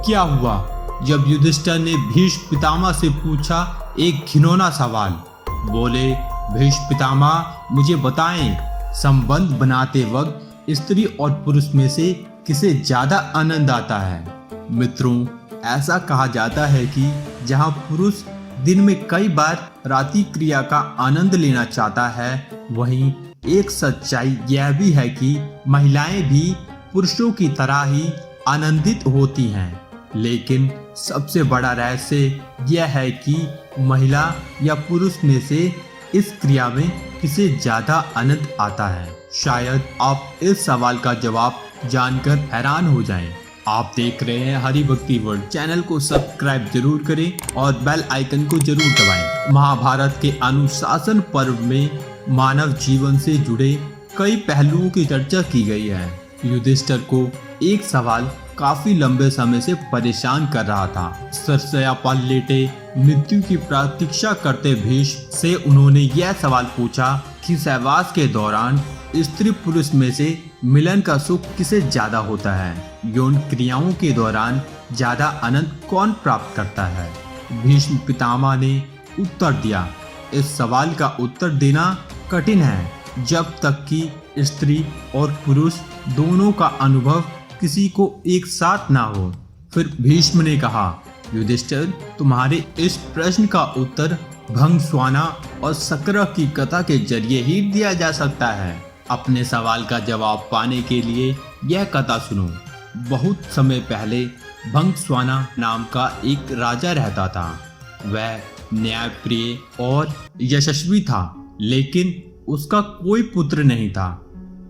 क्या हुआ? जब युधिष्ठिर ने भीष्म पितामह से पूछा एक घिनौना सवाल। बोले, भीष्म पितामह मुझे बताएं, संबंध बनाते वक्त स्त्री और पुरुष में से किसे ज्यादा आनंद आता है? मित्रों, ऐसा कहा जाता है कि जहां पुरुष दिन में कई बार रात्रि क्रिया का आनंद लेना चाहता है, वहीं एक सच्चाई यह भी है कि महिलाएं भी पुरुषों की तरह ही आनंदित होती हैं। लेकिन सबसे बड़ा रहस्य यह है कि महिला या पुरुष में से इस क्रिया में किसे ज्यादा आनंद आता है। शायद आप इस सवाल का जवाब जानकर हैरान हो जाएं। आप देख रहे हैं हरि भक्ति वर्ल्ड। चैनल को सब्सक्राइब जरूर करें और बेल आइकन को जरूर दबाएं। महाभारत के अनुशासन पर्व में मानव जीवन से जुड़े कई पहलुओं की चर्चा की गई है। युधिष्ठिर को एक सवाल काफी लंबे समय से परेशान कर रहा था। सरसया पर लेटे मृत्यु की प्रतीक्षा करते भीष्म से उन्होंने यह सवाल पूछा कि सहवास के दौरान स्त्री पुरुष में से मिलन का सुख किसे ज्यादा होता है? यौन क्रियाओं के दौरान ज्यादा आनंद कौन प्राप्त करता है? भीष्म पितामह ने उत्तर दिया, इस सवाल का उत्तर देना कठिन है जब तक कि स्त्री और पुरुष दोनों का अनुभव किसी को एक साथ ना हो। फिर भीष्म ने कहा, युधिष्ठिर, तुम्हारे इस प्रश्न का उत्तर भंगस्वाना और सक्र की कथा के जरिए ही दिया जा सकता है। अपने सवाल का जवाब पाने के लिए यह कथा सुनो। बहुत समय पहले भंगस्वाना नाम का एक राजा रहता था। वह न्यायप्रिय और यशस्वी था, लेकिन उसका कोई पुत्र नहीं था।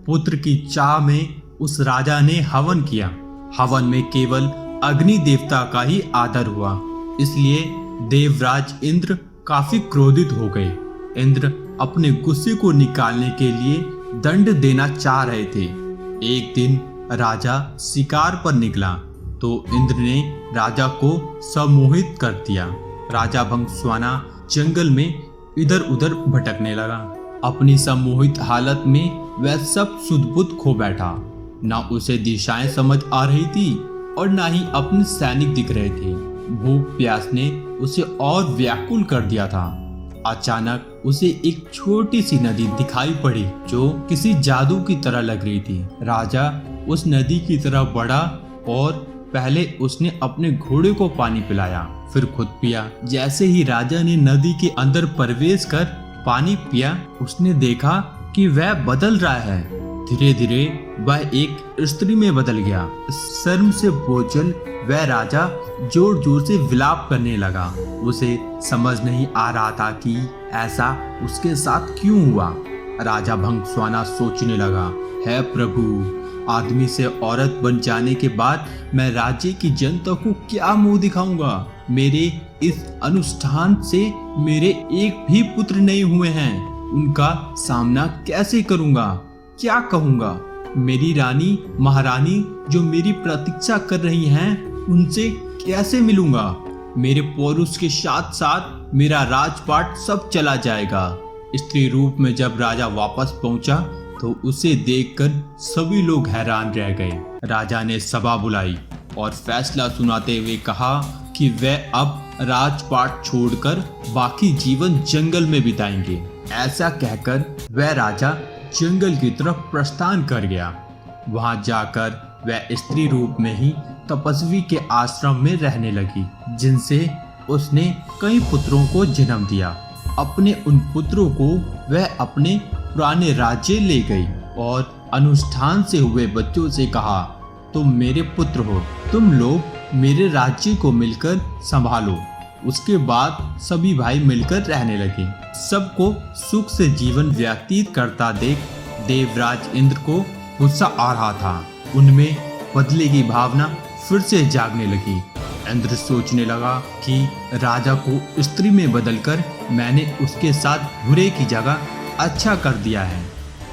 पुत्र की चाह में उस राजा ने हवन किया। हवन में केवल अग्नि देवता का ही आदर हुआ, इसलिए देवराज इंद्र काफी क्रोधित हो गए। इंद्र अपने गुस्से को निकालने के लिए दंड देना चाह रहे थे। एक दिन राजा शिकार पर निकला तो इंद्र ने राजा को सम्मोहित कर दिया। राजा भंगस्वाना जंगल में इधर उधर भटकने लगा। अपनी सम्मोहित हालत में वह सब सुध-बुध खो बैठा। ना उसे दिशाएं समझ आ रही थी और ना ही अपने सैनिक दिख रहे थे। भूख प्यास ने उसे और व्याकुल कर दिया था। अचानक उसे एक छोटी सी नदी दिखाई पड़ी जो किसी जादू की तरह लग रही थी। राजा उस नदी की तरफ बढ़ा और पहले उसने अपने घोड़े को पानी पिलाया, फिर खुद पिया। जैसे ही राजा ने नदी के अंदर प्रवेश कर पानी पिया, उसने देखा कि वह बदल रहा है। धीरे धीरे वह एक स्त्री में बदल गया। शर्म से बोझल वह राजा जोर जोर से विलाप करने लगा। उसे समझ नहीं आ रहा था कि ऐसा उसके साथ क्यों हुआ। राजा भंगस्वाना सोचने लगा, है प्रभु, आदमी से औरत बन जाने के बाद मैं राज्य की जनता को क्या मुंह दिखाऊंगा? मेरे इस अनुष्ठान से मेरे एक भी पुत्र नहीं हुए हैं। उनका सामना कैसे करूंगा? क्या कहूंगा? मेरी रानी महारानी जो मेरी प्रतीक्षा कर रही हैं, उनसे कैसे मिलूंगा? मेरे पौरुष के साथ साथ मेरा राजपाट सब चला जाएगा। स्त्री रूप में जब राजा वापस पहुंचा तो उसे देखकर सभी लोग हैरान रह गए। राजा ने सभा बुलाई और फैसला सुनाते हुए कहा कि वह अब राजपाट छोड़कर बाकी जीवन जंगल में बिताएंगे। ऐसा कहकर वह राजा जंगल की तरफ प्रस्थान कर गया। वहां जाकर वह स्त्री रूप में ही तपस्वी के आश्रम में रहने लगी, जिनसे उसने कई पुत्रों को जन्म दिया। अपने उन पुत्रों को वह अपने पुराने राज्य ले गई और अनुष्ठान से हुए बच्चों से कहा, तुम मेरे पुत्र हो, तुम लोग मेरे राज्य को मिलकर संभालो। उसके बाद सभी भाई मिलकर रहने लगे। सबको सुख से जीवन व्यतीत करता देख देवराज इंद्र को गुस्सा आ रहा था। उनमें बदले की भावना फिर से जागने लगी। इंद्र सोचने लगा कि राजा को स्त्री में बदलकर मैंने उसके साथ बुरे की जगह अच्छा कर दिया है।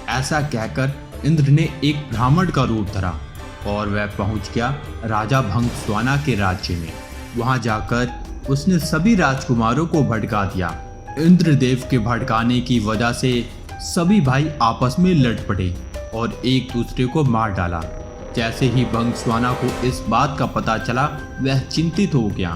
ऐसा कहकर इंद्र ने एक ब्राह्मण का रूप धरा और वह पहुंच गया राजा भंगस्वाना के राज्य में। वहां जाकर उसने सभी राजकुमारों को भड़का दिया। इंद्रदेव के भड़काने की वजह से सभी भाई आपस में लड़ पड़े और एक दूसरे को मार डाला। जैसे ही भंगस्वाना को इस बात का पता चला वह चिंतित हो गया।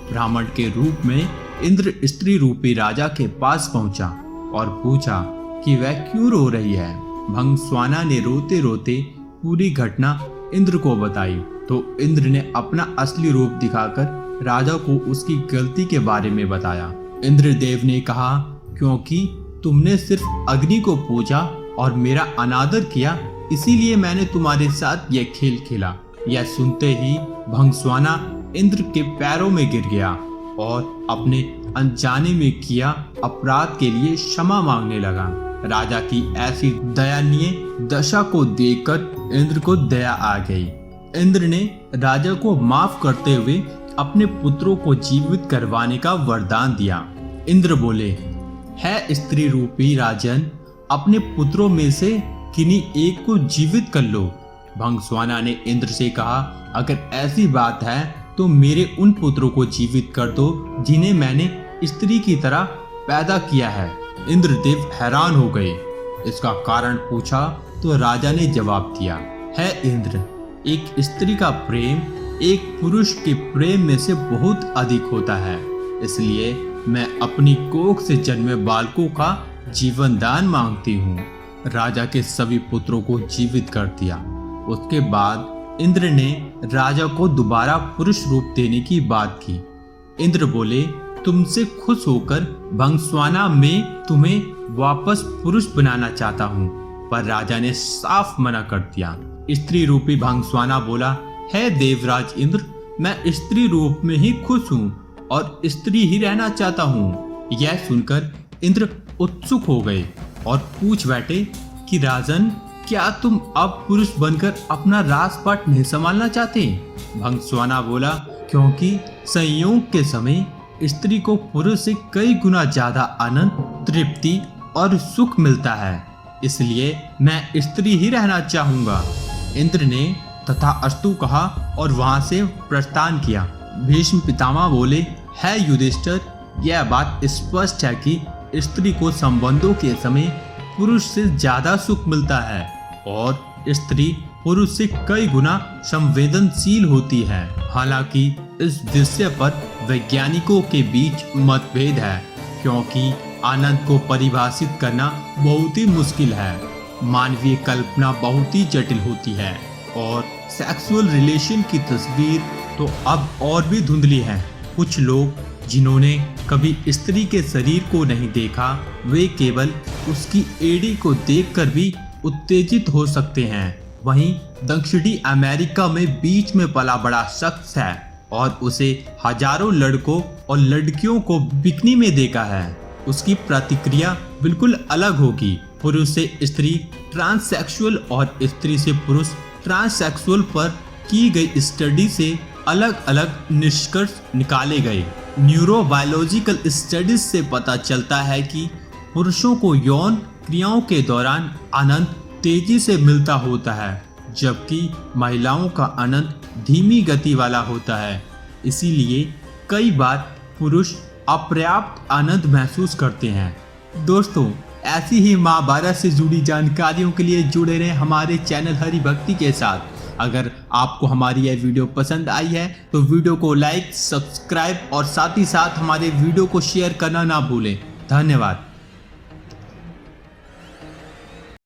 ब्राह्मण के रूप में इंद्र स्त्री रूपी राजा के पास पहुंचा और पूछा कि वह क्यों रो रही है। भंगस्वाना ने रोते रोते पूरी घटना इंद्र को बताई तो इंद्र ने अपना असली रूप दिखाकर राजा को उसकी गलती के बारे में बताया। इंद्रदेव ने कहा, क्योंकि तुमने सिर्फ अग्नि को पूजा और मेरा अनादर किया, इसीलिए मैंने तुम्हारे साथ यह खेल खेला। यह सुनते ही भंगस्वाना इंद्र के पैरों में गिर गया और अपने अनजाने में किया अपराध के लिए क्षमा मांगने लगा। राजा की ऐसी दयनीय दशा को देखकर इंद्र को दया आ गई। इंद्र ने राजा को माफ करते हुए अपने पुत्रों को जीवित करवाने का वरदान दिया। इंद्र बोले, है स्त्री रूपी राजन, अपने पुत्रों में से किन्हीं एक को जीवित कर लो। भंगस्वाना ने इंद्र से कहा, अगर ऐसी बात है तो मेरे उन पुत्रों को जीवित कर दो जिन्हें मैंने स्त्री की तरह पैदा किया है। इंद्रदेव हैरान हो गए। इसका कारण पूछा तो राजा ने जवाब दिया, है इंद्र, एक स्त्री का प्रेम एक पुरुष के प्रेम में से बहुत अधिक होता है, इसलिए मैं अपनी कोख से जन्मे बालकों का जीवन दान मांगती हूँ। राजा के सभी पुत्रों को जीवित कर दिया। उसके बाद इंद्र ने राजा को दोबारा पुरुष रूप देने की बात की। इंद्र बोले, तुमसे खुश होकर भंगस्वाना में तुम्हें वापस पुरुष बनाना चाहता हूँ, पर राजा ने साफ मना कर दिया। स्त्री रूपी भंगस्वाना बोला, है देवराज इंद्र, मैं स्त्री रूप में ही खुश हूँ और स्त्री ही रहना चाहता हूँ। यह सुनकर इंद्र उत्सुक हो गए और पूछ बैठे कि राजन, क्या तुम अब पुरुष बनकर अपना राजपाट नहीं संभालना चाहते? भंगस्वाना बोला, क्योंकि संयोग के समय स्त्री को पुरुष से कई गुना ज्यादा आनंद, तृप्ति और सुख मिलता है, इसलिए मैं स्त्री ही रहना चाहूंगा। इंद्र ने तथास्तु कहा और वहां से प्रस्थान किया। भीष्म पितामह बोले, है युधिष्ठिर, यह बात स्पष्ट है कि स्त्री को संबंधों के समय पुरुष से ज्यादा सुख मिलता है और स्त्री पुरुष से कई गुना संवेदनशील होती है। हालांकि इस विषय पर वैज्ञानिकों के बीच मतभेद है, क्योंकि आनंद को परिभाषित करना बहुत ही मुश्किल है। मानवीय कल्पना बहुत ही जटिल होती है और सेक्सुअल रिलेशन की तस्वीर तो अब और भी धुंधली है। कुछ लोग जिन्होंने कभी स्त्री के शरीर को नहीं देखा, वे केवल उसकी एड़ी को देखकर भी उत्तेजित हो सकते हैं। वहीं दक्षिणी अमेरिका में बीच में पला बड़ा शख्स है और उसे हजारों लड़कों और लड़कियों को बिकनी में देखा है। उसकी प्रतिक्रिया बिल्कुल अलग होगी। पुरुष से स्त्री ट्रांससेक्सुअल और स्त्री से पुरुष ट्रांससेक्सुअल पर की गई स्टडी से अलग अलग निष्कर्ष निकाले गए। न्यूरोबायोलॉजिकल स्टडीज से पता चलता है कि पुरुषों को यौन क्रियाओं के दौरान आनंद तेजी से मिलता होता है, जबकि महिलाओं का आनंद धीमी गति वाला होता है। इसीलिए कई बार पुरुष अपर्याप्त आनंद महसूस करते हैं। दोस्तों, ऐसी ही महाभारत से जुड़ी जानकारियों के लिए जुड़े रहें हमारे चैनल हरि भक्ति के साथ। अगर आपको हमारी यह वीडियो पसंद आई है तो वीडियो को लाइक, सब्सक्राइब और साथ ही साथ हमारे वीडियो को शेयर करना ना भूलें। धन्यवाद।